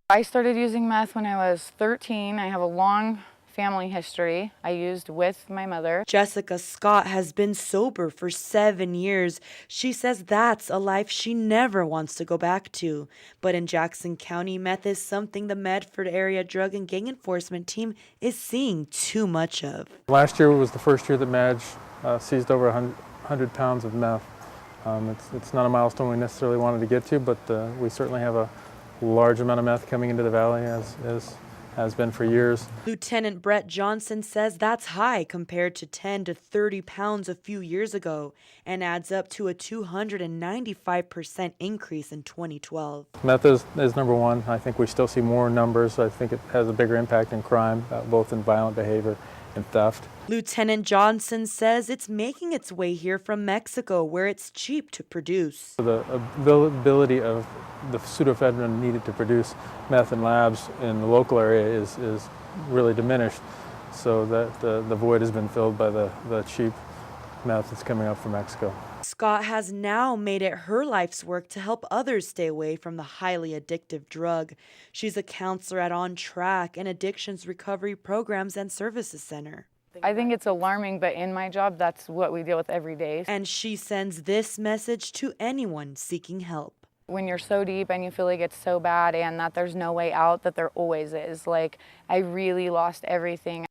I started using meth when I was 13. I have a long family history. I used with my mother. Jessica Scott has been sober for 7 years. She says that's a life she never wants to go back to. But in Jackson County, meth is something the Medford Area Drug and Gang Enforcement Team is seeing too much of. Last year was the first year that Madge seized over 100 pounds of meth. It's not a milestone we necessarily wanted to get to, but we certainly have a large amount of meth coming into the valley, as has been for years. Lieutenant Brett Johnson says that's high compared to 10 to 30 pounds a few years ago and adds up to a 295% increase in 2012. Meth is number one. I think we still see more numbers. I think it has a bigger impact in crime, both in violent behavior and theft. Lieutenant Johnson says it's making its way here from Mexico, where it's cheap to produce. The availability of the pseudoephedrine needed to produce meth in labs in the local area is really diminished, so that the void has been filled by the cheap meth that's coming up from Mexico. Scott has now made it her life's work to help others stay away from the highly addictive drug. She's a counselor at On Track, an addictions recovery programs and services center. I think it's alarming, but in my job, that's what we deal with every day. And she sends this message to anyone seeking help. When you're so deep and you feel like it's so bad and that there's no way out, that there always is. Like, I really lost everything.